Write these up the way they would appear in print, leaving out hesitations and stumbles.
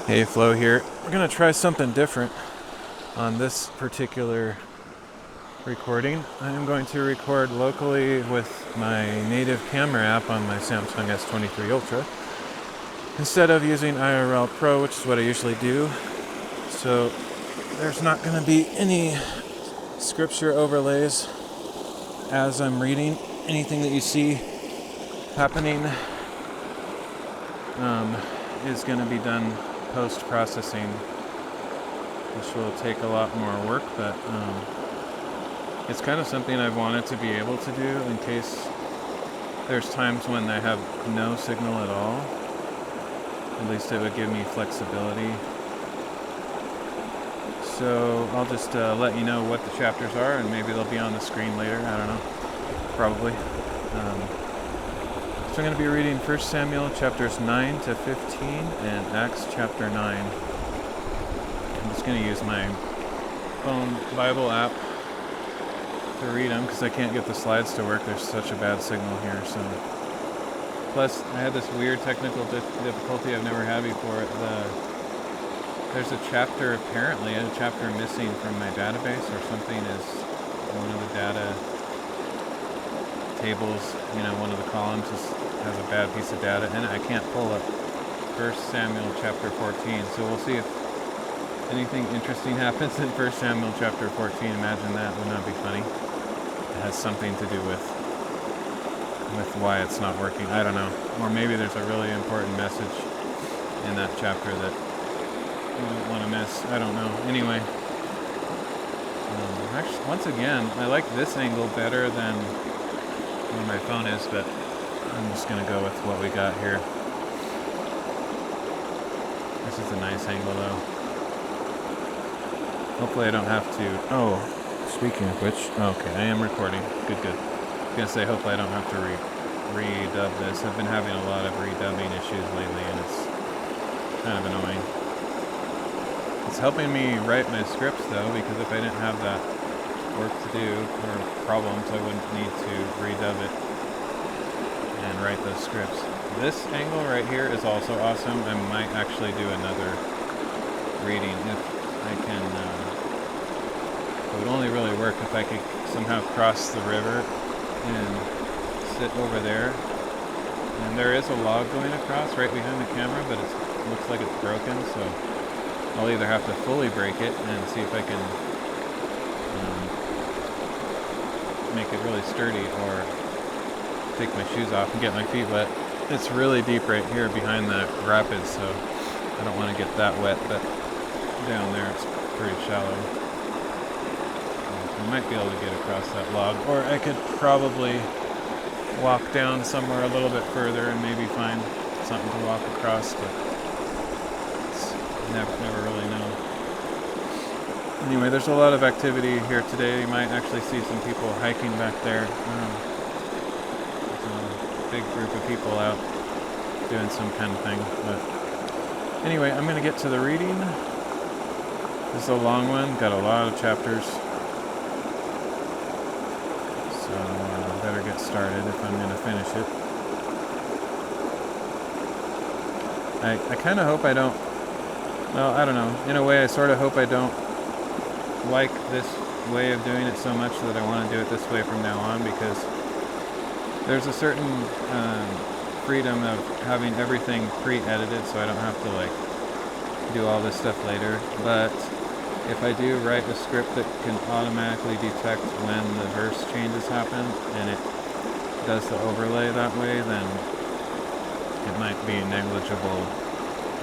Hey, Flo here. We're going to try something different on this particular recording. I'm going to record locally with my native camera app on my Samsung S23 Ultra instead of using IRL Pro, which is what I usually do. So there's not going to be any scripture overlays as I'm reading. Anything that you see happening is going to be done post-processing, which will take a lot more work, but it's kind of something I've wanted to be able to do in case there's times when I have no signal at all. At least it would give me flexibility. So I'll just let you know what the chapters are, and maybe they'll be on the screen later. I don't know. Probably. So I'm going to be reading 1 Samuel chapters 9 to 15 and Acts chapter 9. I'm just going to use my phone Bible app to read them because I can't get the slides to work. There's such a bad signal here. So, plus I had this weird technical difficulty I've never had before. There's a chapter, apparently a chapter missing from my database, or something is one of the data tables, one of the columns has a bad piece of data, and I can't pull up 1 Samuel chapter 14. So we'll see if anything interesting happens in 1 Samuel chapter 14. Imagine that. Wouldn't that be funny? It has something to do with why it's not working. I don't know. Or maybe there's a really important message in that chapter that you don't want to miss. I don't know. Anyway, actually, once again, I like this angle better than where my phone is, but I'm just going to go with what we got here. This is a nice angle, though. Hopefully I don't have to... Oh, speaking of which... Okay, I am recording. Good. I was going to say, hopefully I don't have to redub this. I've been having a lot of redubbing issues lately, and it's kind of annoying. It's helping me write my scripts, though, because if I didn't have that work to do or problems, I wouldn't need to redub it and write those scripts. This angle right here is also awesome. I might actually do another reading if I can. It would only really work if I could somehow cross the river and sit over there. And there is a log going across right behind the camera, but it looks like it's broken, so I'll either have to fully break it and see if I can make it really sturdy, or take my shoes off and get my feet wet. It's really deep right here behind the rapids, so I don't want to get that wet, but down there it's pretty shallow. I might be able to get across that log, or I could probably walk down somewhere a little bit further and maybe find something to walk across, but never really know. Anyway, there's a lot of activity here today. You might actually see some people hiking back there. There's a big group of people out doing some kind of thing. But anyway, I'm going to get to the reading. This is a long one, got a lot of chapters. So I better get started if I'm going to finish it. I kind of hope I don't... Well, I don't know. In a way, I sort of hope I don't like this way of doing it so much that I want to do it this way from now on, because there's a certain freedom of having everything pre-edited, so I don't have to do all this stuff later. But if I do write a script that can automatically detect when the verse changes happen, and it does the overlay that way, then it might be a negligible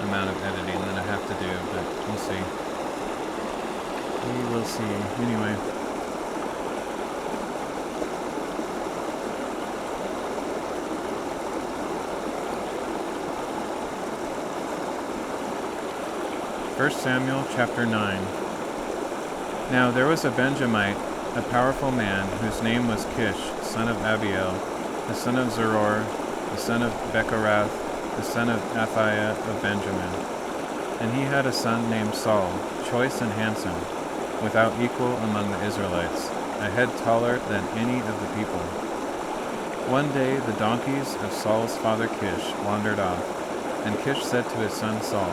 amount of editing that I have to do, but we'll see. We will see. Anyway. First Samuel chapter 9. Now there was a Benjamite, a powerful man, whose name was Kish, son of Abiel, the son of Zeror, the son of Bechorath, the son of Aphiah of Benjamin. And he had a son named Saul, choice and handsome, without equal among the Israelites, a head taller than any of the people. One day the donkeys of Saul's father Kish wandered off, and Kish said to his son Saul,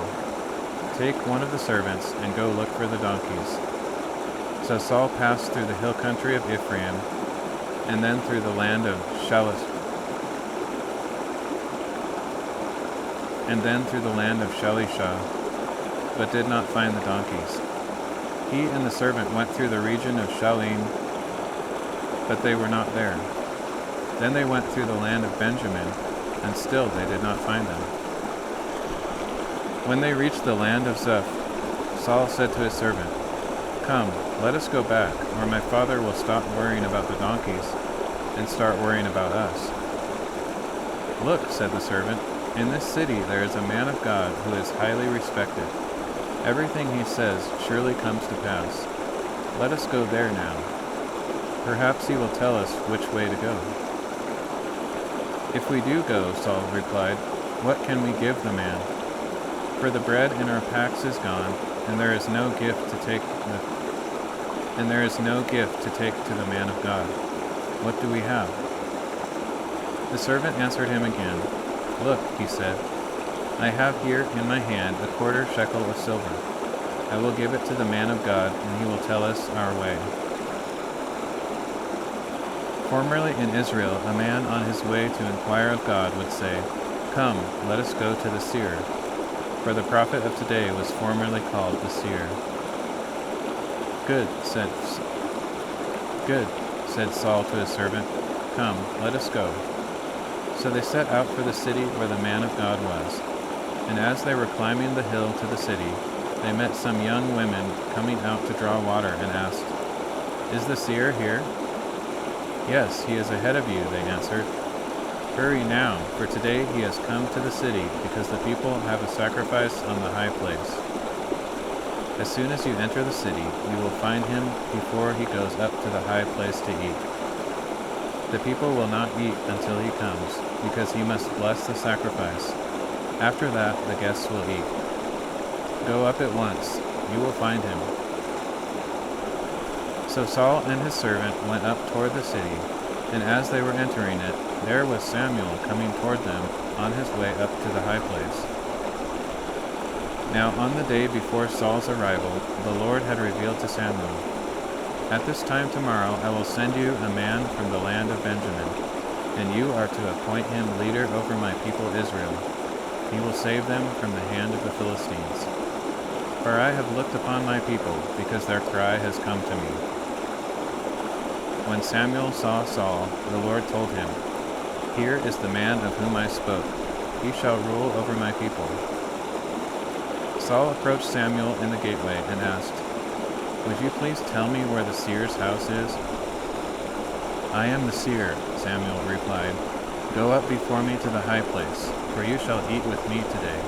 "Take one of the servants and go look for the donkeys." So Saul passed through the hill country of Ephraim, and then through the land of Shalisha, but did not find the donkeys. He and the servant went through the region of Shalim, but they were not there. Then they went through the land of Benjamin, and still they did not find them. When they reached the land of Zuph, Saul said to his servant, "Come, let us go back, or my father will stop worrying about the donkeys and start worrying about us." "Look," said the servant, "in this city there is a man of God who is highly respected. Everything he says surely comes to pass. Let us go there now. Perhaps he will tell us which way to go." "If we do go," Saul replied, "what can we give the man? For the bread in our packs is gone, and there is no gift to take to the man of God. What do we have?" The servant answered him again. "Look," he said, "I have here in my hand a quarter shekel of silver. I will give it to the man of God, and he will tell us our way." Formerly in Israel, a man on his way to inquire of God would say, "Come, let us go to the seer," for the prophet of today was formerly called the seer. Good, said Saul to his servant. "Come, let us go." So they set out for the city where the man of God was. And as they were climbing the hill to the city, they met some young women coming out to draw water and asked, "Is the seer here?" "Yes, he is ahead of you," they answered. "Hurry now, for today he has come to the city because the people have a sacrifice on the high place. As soon as you enter the city, you will find him before he goes up to the high place to eat. The people will not eat until he comes, because he must bless the sacrifice. After that, the guests will eat. Go up at once, you will find him." So Saul and his servant went up toward the city, and as they were entering it, there was Samuel coming toward them on his way up to the high place. Now on the day before Saul's arrival, the Lord had revealed to Samuel, "At this time tomorrow I will send you a man from the land of Benjamin, and you are to appoint him leader over my people Israel. He will save them from the hand of the Philistines. For I have looked upon my people, because their cry has come to me." When Samuel saw Saul, the Lord told him, "Here is the man of whom I spoke. He shall rule over my people." Saul approached Samuel in the gateway and asked, "Would you please tell me where the seer's house is?" "I am the seer," Samuel replied. "Go up before me to the high place, for you shall eat with me today.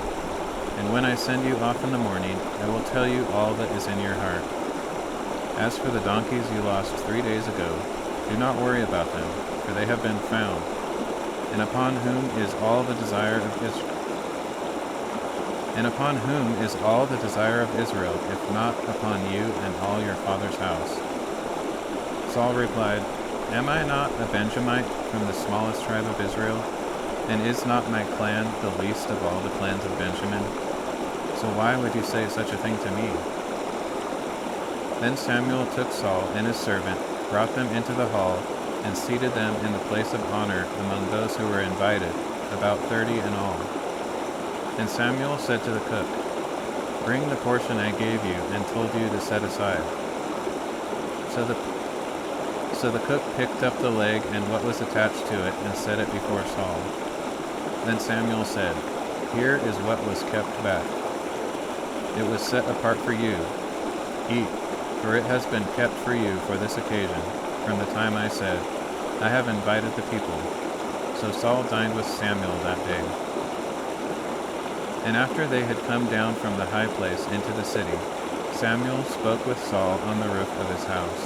And when I send you off in the morning, I will tell you all that is in your heart. As for the donkeys you lost 3 days ago, do not worry about them, for they have been found. And upon whom is all the desire of Israel, if not upon you and all your father's house?" Saul replied, "Am I not a Benjamite from the smallest tribe of Israel? And is not my clan the least of all the clans of Benjamin? So why would you say such a thing to me?" Then Samuel took Saul and his servant, brought them into the hall, and seated them in the place of honor among those who were invited, about 30 in all. And Samuel said to the cook, "Bring the portion I gave you and told you to set aside." So the cook picked up the leg and what was attached to it and set it before Saul. Then Samuel said, "Here is what was kept back. It was set apart for you. Eat, for it has been kept for you for this occasion, from the time I said, 'I have invited the people.'" So Saul dined with Samuel that day. And after they had come down from the high place into the city, Samuel spoke with Saul on the roof of his house.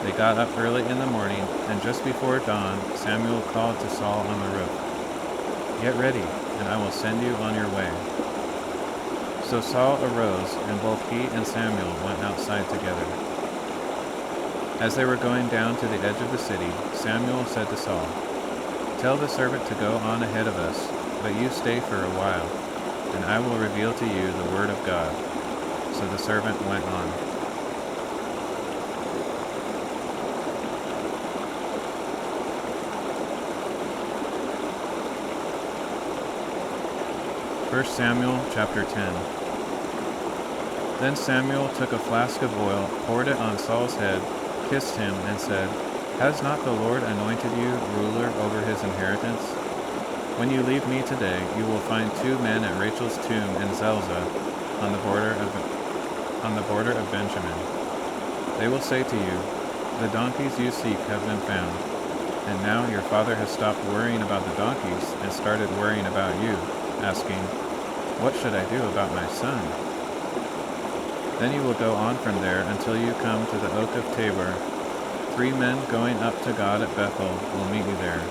They got up early in the morning, and just before dawn, Samuel called to Saul on the roof, "Get ready, and I will send you on your way." So Saul arose, and both he and Samuel went outside together. As they were going down to the edge of the city, Samuel said to Saul, "Tell the servant to go on ahead of us, but you stay for a while. and I will reveal to you the word of God." So the servant went on. 1 Samuel chapter 10. Then Samuel took a flask of oil, poured it on Saul's head, kissed him, and said, "Has not the Lord anointed you ruler over his inheritance? When you leave me today, you will find 2 men at Rachel's tomb in Zelzah, on the border of Benjamin. They will say to you, 'The donkeys you seek have been found.' And now your father has stopped worrying about the donkeys and started worrying about you, asking, 'What should I do about my son?' Then you will go on from there until you come to the oak of Tabor. 3 men going up to God at Bethel will meet you there,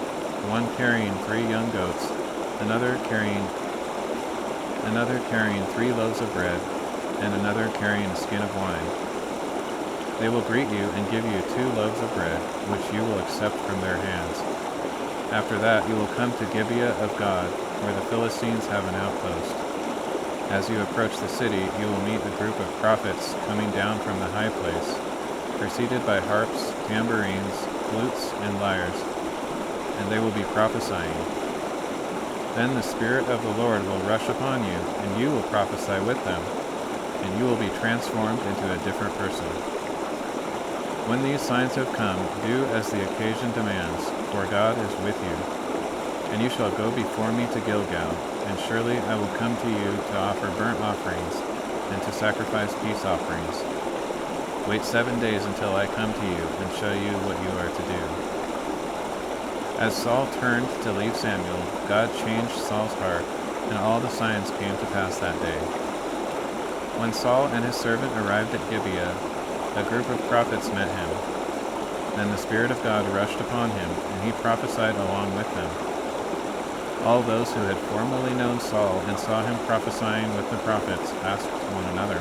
one carrying 3 young goats, another carrying 3 loaves of bread, and another carrying a skin of wine. They will greet you and give you 2 loaves of bread, which you will accept from their hands. After that you will come to Gibeah of God, where the Philistines have an outpost. As you approach the city, you will meet a group of prophets coming down from the high place, preceded by harps, tambourines, flutes, and lyres, and they will be prophesying. Then the Spirit of the Lord will rush upon you, and you will prophesy with them, and you will be transformed into a different person. When these signs have come, do as the occasion demands, for God is with you. And you shall go before me to Gilgal, and surely I will come to you to offer burnt offerings and to sacrifice peace offerings. Wait 7 days until I come to you and show you what you are to do." As Saul turned to leave Samuel, God changed Saul's heart, and all the signs came to pass that day. When Saul and his servant arrived at Gibeah, a group of prophets met him. Then the Spirit of God rushed upon him, and he prophesied along with them. All those who had formerly known Saul and saw him prophesying with the prophets asked one another,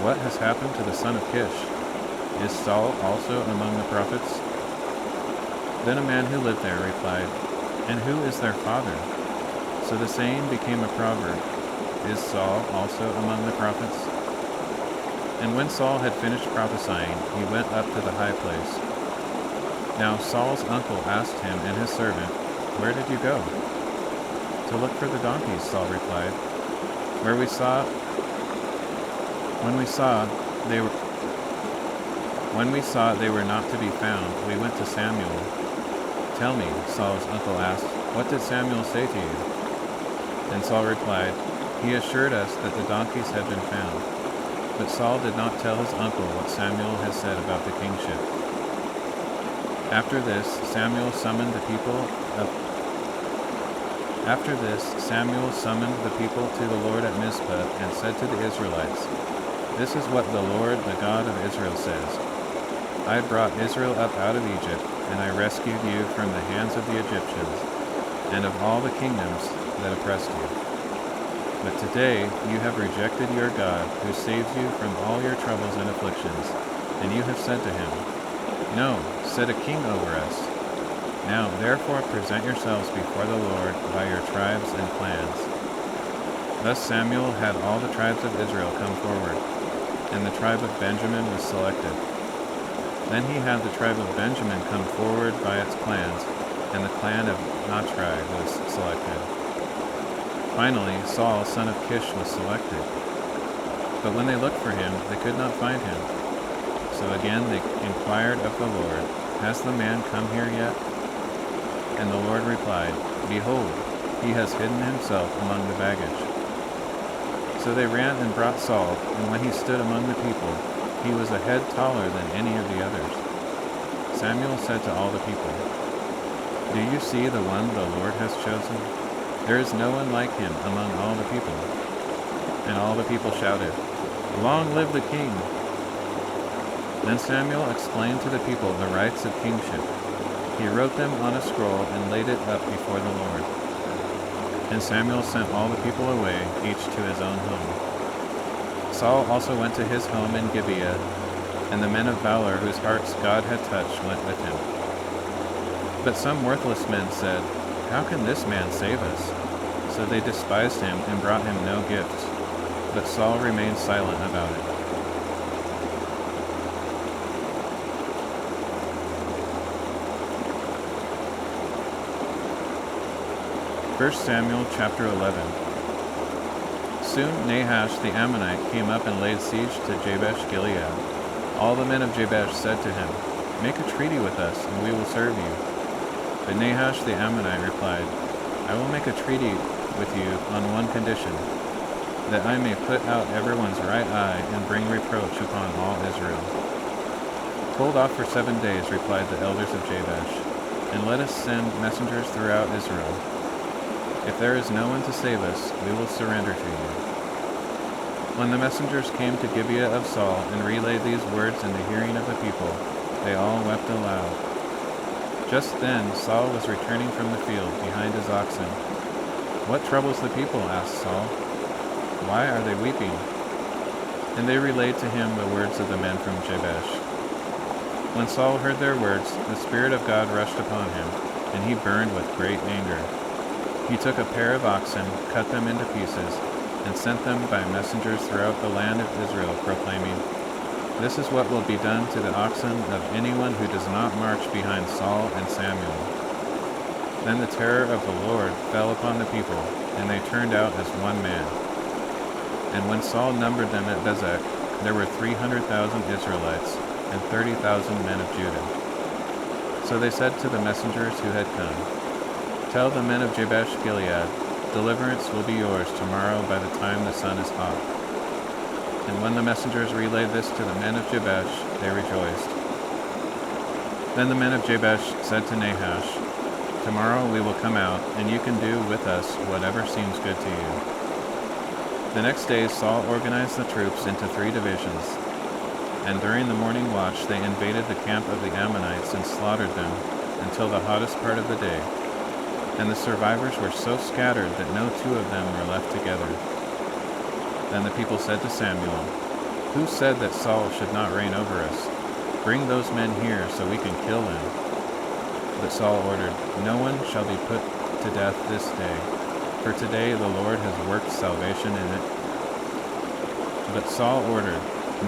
"What has happened to the son of Kish? Is Saul also among the prophets?" Then a man who lived there replied, "And who is their father?" So the saying became a proverb, "Is Saul also among the prophets?" And when Saul had finished prophesying, he went up to the high place. Now Saul's uncle asked him and his servant, "Where did you go?" "To look for the donkeys," Saul replied. When we saw they were not to be found, we went to Samuel. "Tell me," Saul's uncle asked, "what did Samuel say to you?" And Saul replied, "He assured us that the donkeys had been found." But Saul did not tell his uncle what Samuel had said about the kingship. After this, Samuel summoned the people to the Lord at Mizpah and said to the Israelites, "This is what the Lord, the God of Israel, says. I brought Israel up out of Egypt, and I rescued you from the hands of the Egyptians and of all the kingdoms that oppressed you. But today you have rejected your God, who saves you from all your troubles and afflictions, and you have said to him, 'No, set a king over us.' Now therefore present yourselves before the Lord by your tribes and clans." Thus Samuel had all the tribes of Israel come forward, and the tribe of Benjamin was selected. Then he had the tribe of Benjamin come forward by its clans, and the clan of Nachri was selected. Finally, Saul, son of Kish, was selected. But when they looked for him, they could not find him. So again they inquired of the Lord, "Has the man come here yet?" And the Lord replied, "Behold, he has hidden himself among the baggage." So they ran and brought Saul, and when he stood among the people, he was a head taller than any of the others. Samuel said to all the people, "Do you see the one the Lord has chosen? There is no one like him among all the people." And all the people shouted, "Long live the king!" Then Samuel explained to the people the rights of kingship. He wrote them on a scroll and laid it up before the Lord. And Samuel sent all the people away, each to his own home. Saul also went to his home in Gibeah, and the men of valor whose hearts God had touched went with him. But some worthless men said, "How can this man save us?" So So they despised him and brought him no gifts. But Saul remained silent about it. 1 Samuel chapter 11. Soon Nahash the Ammonite came up and laid siege to Jabesh Gilead. All the men of Jabesh said to him, "Make a treaty with us, and we will serve you." But Nahash the Ammonite replied, "I will make a treaty with you on one condition, that I may put out everyone's right eye and bring reproach upon all Israel." "Hold off for 7 days," replied the elders of Jabesh, "and let us send messengers throughout Israel. If there is no one to save us, we will surrender to you." When the messengers came to Gibeah of Saul and relayed these words in the hearing of the people, they all wept aloud. Just then Saul was returning from the field behind his oxen. "What troubles the people?" asked Saul. "Why are they weeping?" And they relayed to him the words of the men from Jabesh. When Saul heard their words, the Spirit of God rushed upon him, and he burned with great anger. He took a pair of oxen, cut them into pieces, and sent them by messengers throughout the land of Israel, proclaiming, "This is what will be done to the oxen of anyone who does not march behind Saul and Samuel." Then the terror of the Lord fell upon the people, and they turned out as one man. And when Saul numbered them at Bezek, there were 300,000 Israelites and 30,000 men of Judah. So they said to the messengers who had come, "Tell the men of Jabesh Gilead, deliverance will be yours tomorrow by the time the sun is hot." And when the messengers relayed this to the men of Jabesh, they rejoiced. Then the men of Jabesh said to Nahash, "Tomorrow we will come out, and you can do with us whatever seems good to you." The next day Saul organized the troops into 3 divisions, and during the morning watch they invaded the camp of the Ammonites and slaughtered them until the hottest part of the day. And the survivors were so scattered that no 2 of them were left together. Then the people said to Samuel, "Who said that Saul should not reign over us? Bring those men here so we can kill them." But Saul ordered, "No one shall be put to death this day, for today the Lord has worked salvation in it." But Saul ordered,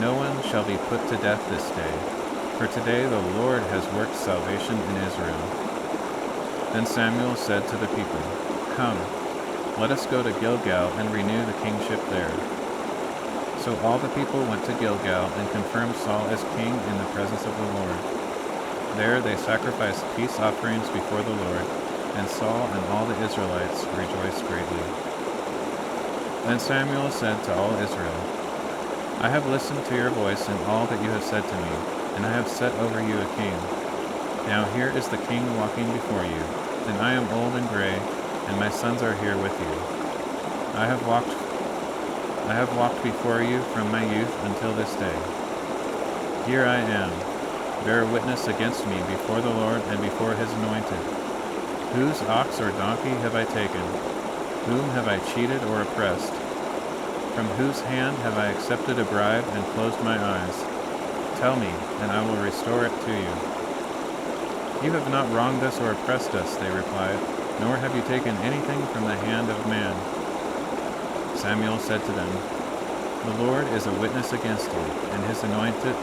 "No one shall be put to death this day, for today the Lord has worked salvation in Israel." Then Samuel said to the people, "Come, let us go to Gilgal and renew the kingship there." So all the people went to Gilgal and confirmed Saul as king in the presence of the Lord. There they sacrificed peace offerings before the Lord, and Saul and all the Israelites rejoiced greatly. Then Samuel said to all Israel, "I have listened to your voice in all that you have said to me, and I have set over you a king. Now here is the king walking before you, and I am old and gray, and my sons are here with you. I have walked before you from my youth until this day. Here I am. Bear witness against me before the Lord and before his anointed. Whose ox or donkey have I taken? Whom have I cheated or oppressed? From whose hand have I accepted a bribe and closed my eyes? Tell me, and I will restore it to you." "You have not wronged us or oppressed us," they replied, "nor have you taken anything from the hand of man." Samuel said to them, "The Lord is a witness against you, and his anointed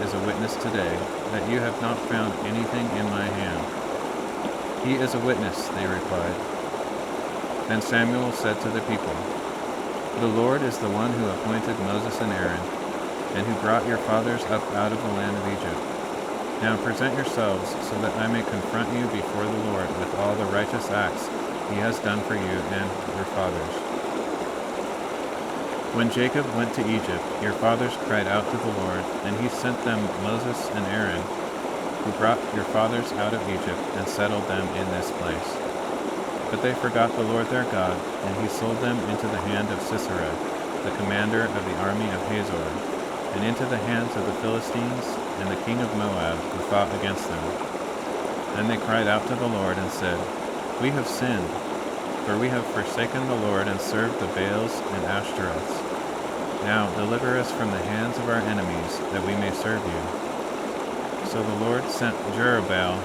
is a witness today, that you have not found anything in my hand." "He is a witness," they replied. Then Samuel said to the people, "The Lord is the one who appointed Moses and Aaron, and who brought your fathers up out of the land of Egypt. Now present yourselves, so that I may confront you before the Lord with all the righteous acts he has done for you and your fathers. When Jacob went to Egypt, your fathers cried out to the Lord, and he sent them Moses and Aaron, who brought your fathers out of Egypt and settled them in this place. But they forgot the Lord their God, and he sold them into the hand of Sisera, the commander of the army of Hazor, and into the hands of the Philistines and the king of Moab, who fought against them. Then they cried out to the Lord and said, 'We have sinned, for we have forsaken the Lord and served the Baals and Ashtaroths. Now deliver us from the hands of our enemies, that we may serve you.' So the Lord sent Jerubbaal,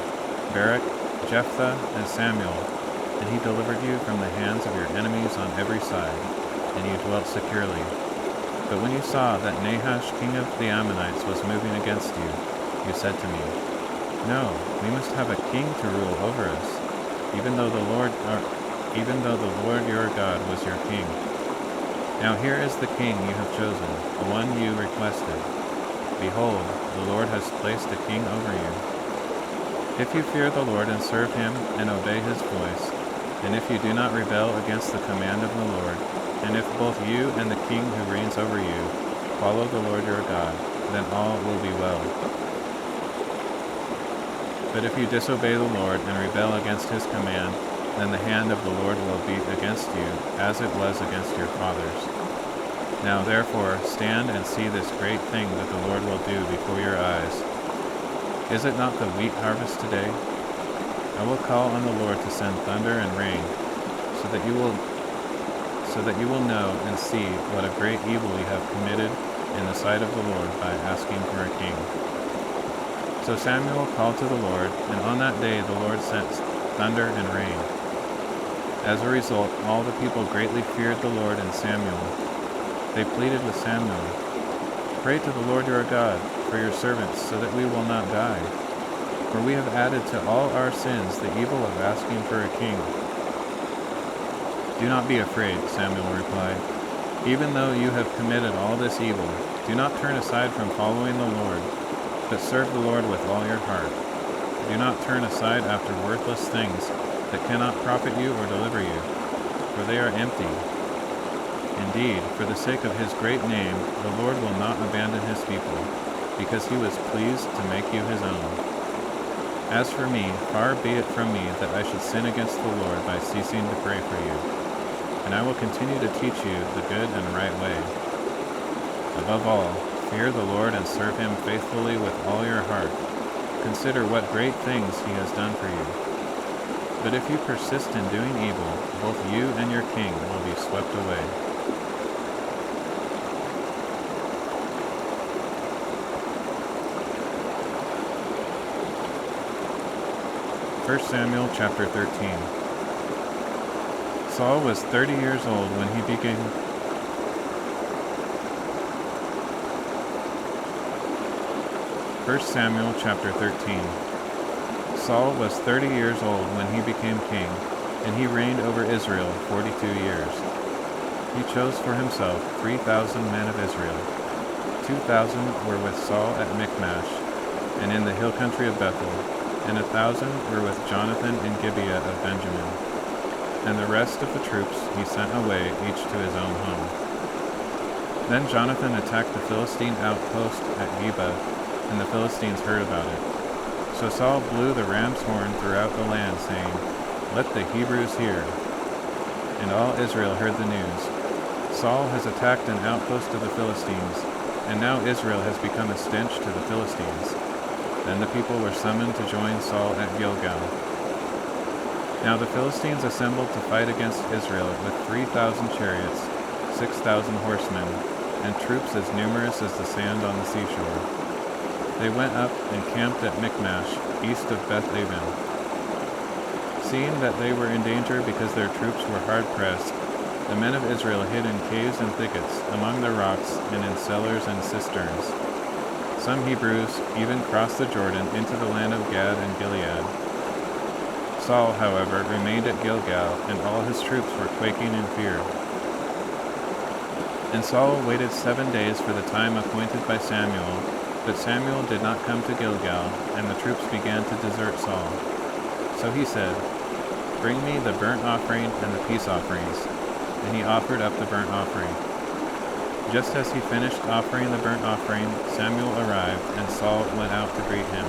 Barak, Jephthah, and Samuel, and he delivered you from the hands of your enemies on every side, and you dwelt securely. But when you saw that Nahash, king of the Ammonites, was moving against you, you said to me, No, we must have a king to rule over us, even though the Lord your God was your king. Now here is the king you have chosen, the one you requested. Behold, the Lord has placed a king over you. If you fear the Lord and serve him and obey his voice, and if you do not rebel against the command of the Lord, and if both you and the king who reigns over you follow the Lord your God, then all will be well. But if you disobey the Lord and rebel against his command, then the hand of the Lord will be against you, as it was against your fathers. Now therefore stand and see this great thing that the Lord will do before your eyes. Is it not the wheat harvest today? I will call on the Lord to send thunder and rain, so that you will know and see what a great evil you have committed in the sight of the Lord by asking for a king. So Samuel called to the Lord, and on that day the Lord sent thunder and rain. As a result, all the people greatly feared the Lord and Samuel. They pleaded with Samuel, Pray to the Lord your God for your servants, so that we will not die. For we have added to all our sins the evil of asking for a king. Do not be afraid, Samuel replied. Even though you have committed all this evil, do not turn aside from following the Lord, but serve the Lord with all your heart. Do not turn aside after worthless things that cannot profit you or deliver you, for they are empty. Indeed, for the sake of his great name, the Lord will not abandon his people, because he was pleased to make you his own. As for me, far be it from me that I should sin against the Lord by ceasing to pray for you, and I will continue to teach you the good and right way. Above all, fear the Lord and serve him faithfully with all your heart. Consider what great things he has done for you. But if you persist in doing evil, both you and your king will be swept away. 1 Samuel chapter 13. Saul was 30 years old when he began. 1 Samuel chapter 13. Saul was 30 years old when he became king, and he reigned over Israel 42 years. He chose for himself 3,000 men of Israel. 2,000 were with Saul at Michmash, and in the hill country of Bethel, and 1,000 were with Jonathan in Gibeah of Benjamin. And the rest of the troops he sent away, each to his own home. Then Jonathan attacked the Philistine outpost at Geba, and the Philistines heard about it. So Saul blew the ram's horn throughout the land, saying, "Let the Hebrews hear." And all Israel heard the news. Saul has attacked an outpost of the Philistines, and now Israel has become a stench to the Philistines. Then the people were summoned to join Saul at Gilgal. Now the Philistines assembled to fight against Israel with 3,000 chariots, 6,000 horsemen, and troops as numerous as the sand on the seashore. They went up and camped at Michmash, east of Beth-aven. Seeing that they were in danger because their troops were hard-pressed, the men of Israel hid in caves and thickets, among the rocks, and in cellars and cisterns. Some Hebrews even crossed the Jordan into the land of Gad and Gilead. Saul, however, remained at Gilgal, and all his troops were quaking in fear. And Saul waited 7 days for the time appointed by Samuel, but Samuel did not come to Gilgal, and the troops began to desert Saul. So he said, "Bring me the burnt offering and the peace offerings." And he offered up the burnt offering. Just as he finished offering the burnt offering, Samuel arrived, and Saul went out to greet him.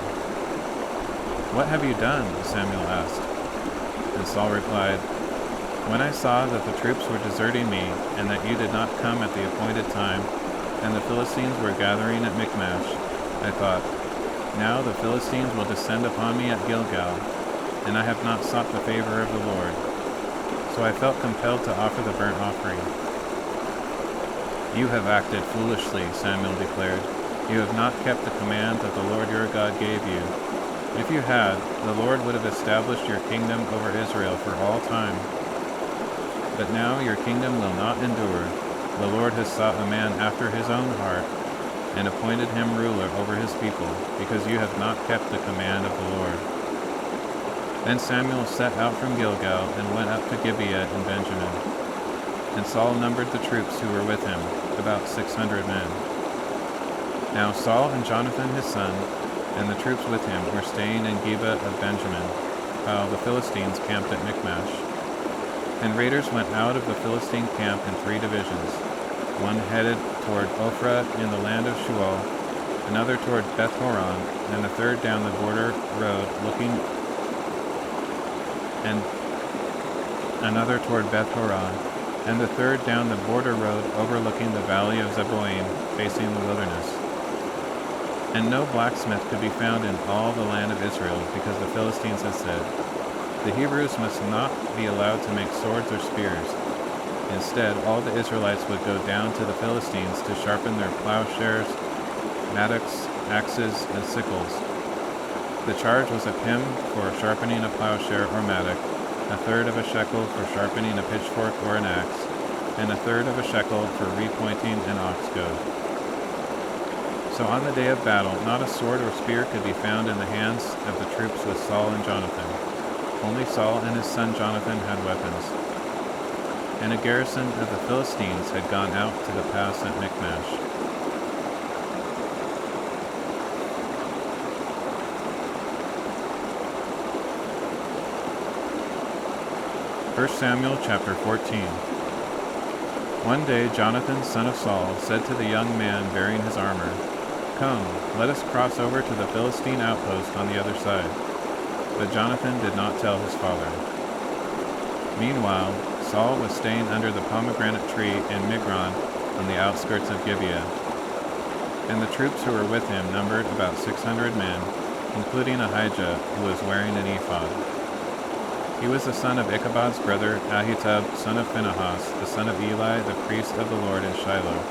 "What have you done?" Samuel asked. And Saul replied, "When I saw that the troops were deserting me, and that you did not come at the appointed time, and the Philistines were gathering at Michmash, I thought, now the Philistines will descend upon me at Gilgal, and I have not sought the favor of the Lord. So I felt compelled to offer the burnt offering." "You have acted foolishly," Samuel declared. "You have not kept the command that the Lord your God gave you. If you had, the Lord would have established your kingdom over Israel for all time. But now your kingdom will not endure. The Lord has sought a man after his own heart, and appointed him ruler over his people, because you have not kept the command of the Lord." Then Samuel set out from Gilgal and went up to Gibeah in Benjamin. And Saul numbered the troops who were with him, about 600 men. Now Saul and Jonathan his son, and the troops with him, were staying in Gibeah of Benjamin, while the Philistines camped at Michmash. And raiders went out of the Philistine camp in 3 divisions. One headed toward Ophrah in the land of Shual, another toward Beth-horon, and the third down the border road looking, and another toward Beth-horon, and the third down the border road overlooking the valley of Zeboim, facing the wilderness. And no blacksmith could be found in all the land of Israel, because the Philistines had said, "The Hebrews must not be allowed to make swords or spears." Instead, all the Israelites would go down to the Philistines to sharpen their plowshares, mattocks, axes, and sickles. The charge was a pim for sharpening a plowshare or mattock, a third of a shekel for sharpening a pitchfork or an axe, and a third of a shekel for repointing an ox goad. So on the day of battle, not a sword or spear could be found in the hands of the troops with Saul and Jonathan. Only Saul and his son Jonathan had weapons. And a garrison of the Philistines had gone out to the pass at Michmash. First Samuel chapter 14. One day Jonathan, son of Saul, said to the young man bearing his armor, "Come, let us cross over to the Philistine outpost on the other side." But Jonathan did not tell his father. Meanwhile, Saul was staying under the pomegranate tree in Migron on the outskirts of Gibeah. And the troops who were with him numbered about 600 men, including Ahijah, who was wearing an ephod. He was the son of Ichabod's brother Ahitub, son of Phinehas, the son of Eli, the priest of the Lord in Shiloh.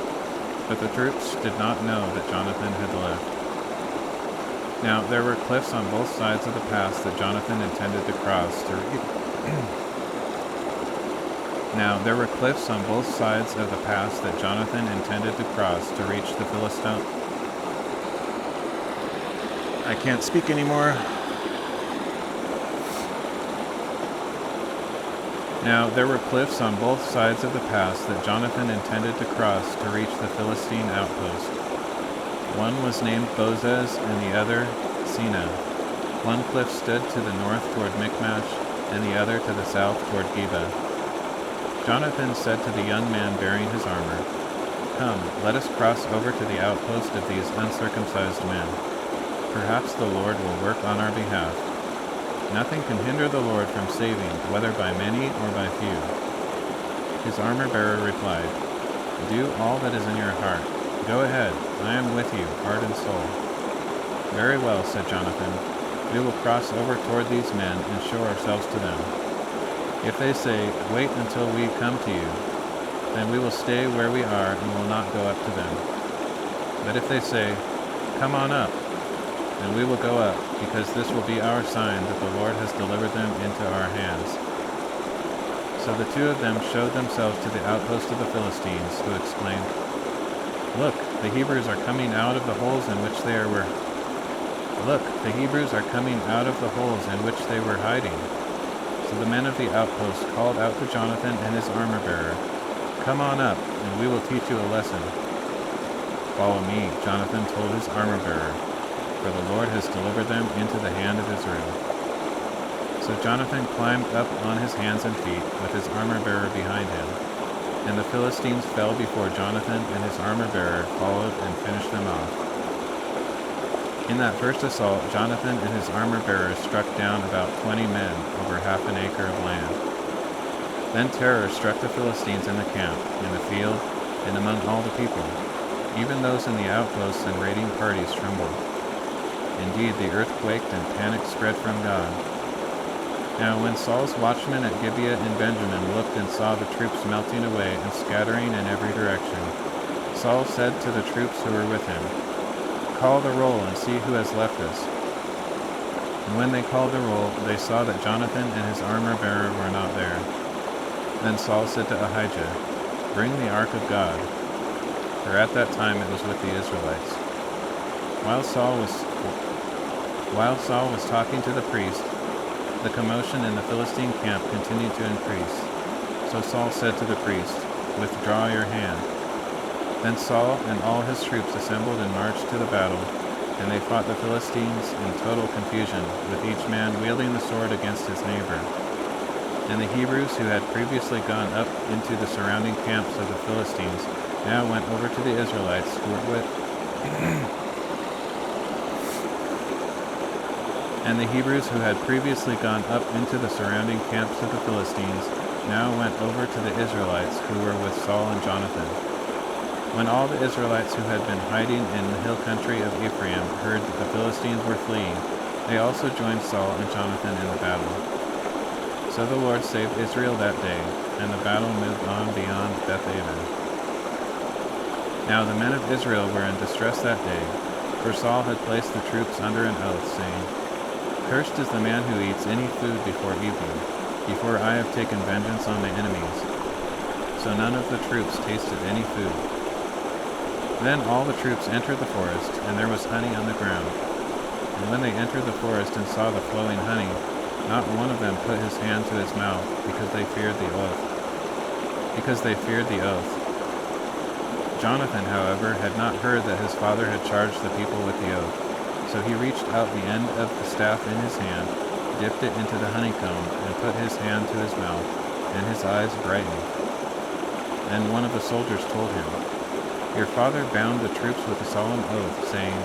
But the troops did not know that Jonathan had left. Now there were cliffs on both sides of the pass that Jonathan intended to cross to reach the Philistine. I can't speak anymore. Now there were cliffs on both sides of the pass that Jonathan intended to cross to reach the Philistine outpost. One was named Bozez and the other Sina. One cliff stood to the north toward Michmash, and the other to the south toward Gibeah. Jonathan said to the young man bearing his armor, "Come, let us cross over to the outpost of these uncircumcised men. Perhaps the Lord will work on our behalf. Nothing can hinder the Lord from saving, whether by many or by few." His armor-bearer replied, "Do all that is in your heart. Go ahead, I am with you, heart and soul." "Very well," said Jonathan. "We will cross over toward these men and show ourselves to them. If they say, 'Wait until we come to you,' then we will stay where we are and will not go up to them. But if they say, 'Come on up,' then we will go up, because this will be our sign that the Lord has delivered them into our hands." So the two of them showed themselves to the outpost of the Philistines, who exclaimed, "Look, the Hebrews are coming out of the holes in which they were. Look, the Hebrews are coming out of the holes in which they were hiding." So the men of the outpost called out to Jonathan and his armor-bearer, "Come on up, and we will teach you a lesson." "Follow me," Jonathan told his armor-bearer, "for the Lord has delivered them into the hand of Israel." So Jonathan climbed up on his hands and feet, with his armor-bearer behind him. And the Philistines fell before Jonathan, and his armor-bearer followed and finished them off. In that first assault, Jonathan and his armor-bearer struck down about 20 men over half an acre of land. Then terror struck the Philistines in the camp, in the field, and among all the people. Even those in the outposts and raiding parties trembled. Indeed, the earth quaked and panic spread from God. Now when Saul's watchmen at Gibeah in Benjamin looked and saw the troops melting away and scattering in every direction, Saul said to the troops who were with him, "Call the roll and see who has left us." And when they called the roll, they saw that Jonathan and his armor-bearer were not there. Then Saul said to Ahijah, "Bring the ark of God," for at that time it was with the Israelites. While Saul was talking to the priest, the commotion in the Philistine camp continued to increase. So Saul said to the priest, "Withdraw your hand." Then Saul and all his troops assembled and marched to the battle, and they fought the Philistines in total confusion, with each man wielding the sword against his neighbor. And the Hebrews who had previously gone up into the surrounding camps of the Philistines now went over to the Israelites who were with And the Hebrews who had previously gone up into the surrounding camps of the Philistines now went over to the Israelites who were with Saul and Jonathan. When all the Israelites who had been hiding in the hill country of Ephraim heard that the Philistines were fleeing, they also joined Saul and Jonathan in the battle. So the Lord saved Israel that day, and the battle moved on beyond Beth-aven. Now the men of Israel were in distress that day, for Saul had placed the troops under an oath, saying, "Cursed is the man who eats any food before evening, before I have taken vengeance on my enemies." So none of the troops tasted any food. Then all the troops entered the forest, and there was honey on the ground. And when they entered the forest and saw the flowing honey, not one of them put his hand to his mouth, because they feared the oath. Jonathan, however, had not heard that his father had charged the people with the oath. So he reached out the end of the staff in his hand, dipped it into the honeycomb, and put his hand to his mouth, and his eyes brightened. And one of the soldiers told him, "Your father bound the troops with a solemn oath, saying,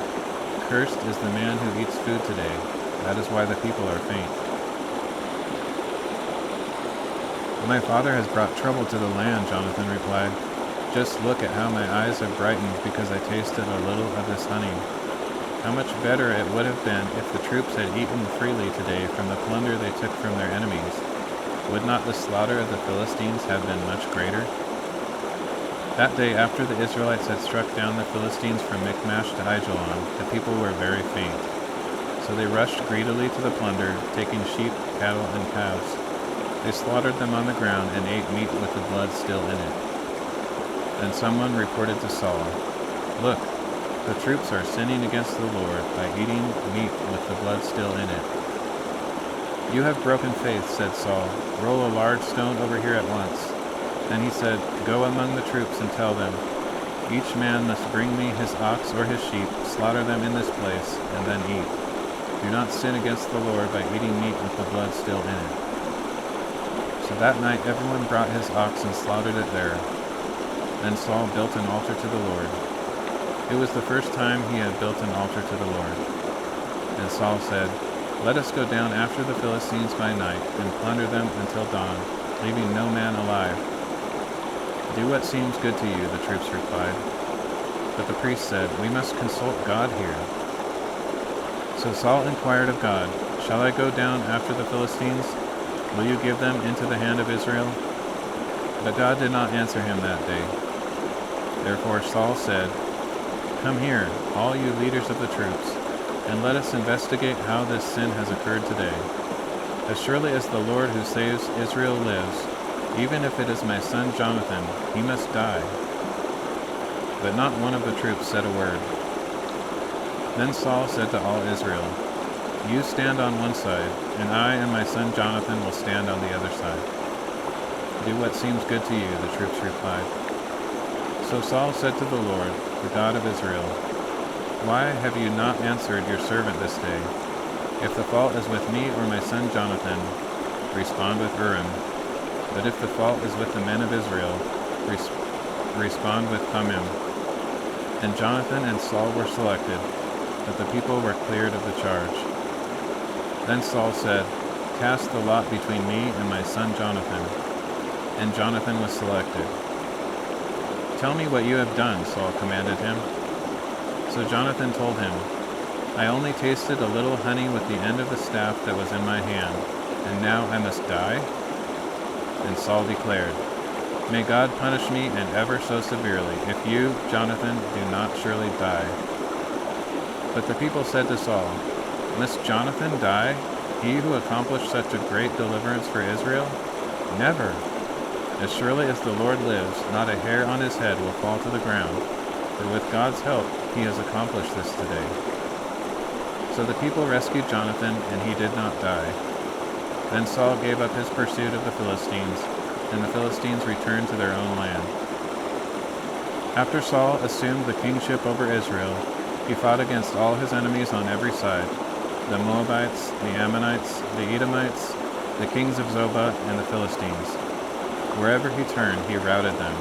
'Cursed is the man who eats food today. That is why the people are faint.'" "My father has brought trouble to the land," Jonathan replied. "Just look at how my eyes have brightened because I tasted a little of this honey. How much better it would have been if the troops had eaten freely today from the plunder they took from their enemies. Would not the slaughter of the Philistines have been much greater?" That day, after the Israelites had struck down the Philistines from Michmash to Aijalon, the people were very faint. So they rushed greedily to the plunder, taking sheep, cattle, and calves. They slaughtered them on the ground and ate meat with the blood still in it. Then someone reported to Saul, "Look, the troops are sinning against the Lord by eating meat with the blood still in it." "You have broken faith," said Saul. "Roll a large stone over here at once." Then he said, "Go among the troops and tell them, 'Each man must bring me his ox or his sheep, slaughter them in this place, and then eat. Do not sin against the Lord by eating meat with the blood still in it.'" So that night everyone brought his ox and slaughtered it there. Then Saul built an altar to the Lord. It was the first time he had built an altar to the Lord. And Saul said, "Let us go down after the Philistines by night and plunder them until dawn, leaving no man alive." "Do what seems good to you," the troops replied. But the priest said, "We must consult God here." So Saul inquired of God, "Shall I go down after the Philistines? Will you give them into the hand of Israel?" But God did not answer him that day. Therefore Saul said, "Come here, all you leaders of the troops, and let us investigate how this sin has occurred today. As surely as the Lord who saves Israel lives, even if it is my son Jonathan, he must die." But not one of the troops said a word. Then Saul said to all Israel, "You stand on one side, and I and my son Jonathan will stand on the other side." "Do what seems good to you," the troops replied. So Saul said to the Lord, the God of Israel, "Why have you not answered your servant this day? If the fault is with me or my son Jonathan, respond with Urim. But if the fault is with the men of Israel, respond with Thummim." And Jonathan and Saul were selected, but the people were cleared of the charge. Then Saul said, "Cast the lot between me and my son Jonathan." And Jonathan was selected. "Tell me what you have done," Saul commanded him. So Jonathan told him, "I only tasted a little honey with the end of the staff that was in my hand, and now I must die?" And Saul declared, "May God punish me, and ever so severely, if you, Jonathan, do not surely die." But the people said to Saul, Must Jonathan die, he who accomplished such a great deliverance for Israel? Never! As surely as the Lord lives, not a hair on his head will fall to the ground, for with God's help he has accomplished this today. So the people rescued Jonathan, and he did not die. Then Saul gave up his pursuit of the Philistines, and the Philistines returned to their own land. After Saul assumed the kingship over Israel, he fought against all his enemies on every side, the Moabites, the Ammonites, the Edomites, the kings of Zobah, and the Philistines. Wherever he turned, he routed them.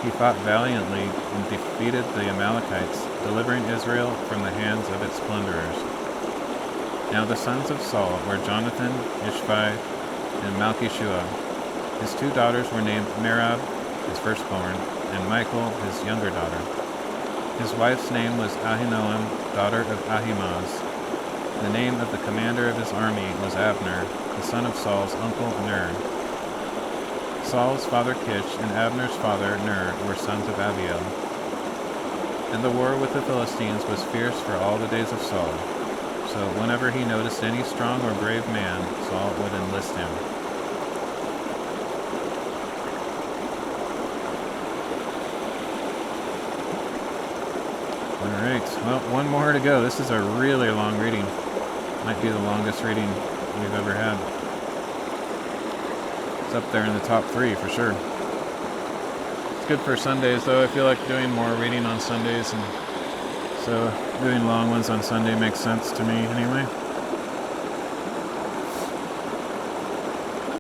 He fought valiantly and defeated the Amalekites, delivering Israel from the hands of its plunderers. Now the sons of Saul were Jonathan, Ishvi, and Malchishua. His 2 daughters were named Merab, his firstborn, and Michal, his younger daughter. His wife's name was Ahinoam, daughter of Ahimaaz. The name of the commander of his army was Abner, the son of Saul's uncle Ner. Saul's father Kish and Abner's father Ner were sons of Abiel. And the war with the Philistines was fierce for all the days of Saul. So whenever he noticed any strong or brave man, Saul would enlist him. Alright, well, one more to go. This is a really long reading. Might be the longest reading we've ever had. It's up there in the top 3 for sure. It's good for Sundays though. I feel like doing more reading on Sundays, and so doing long ones on Sunday makes sense to me anyway.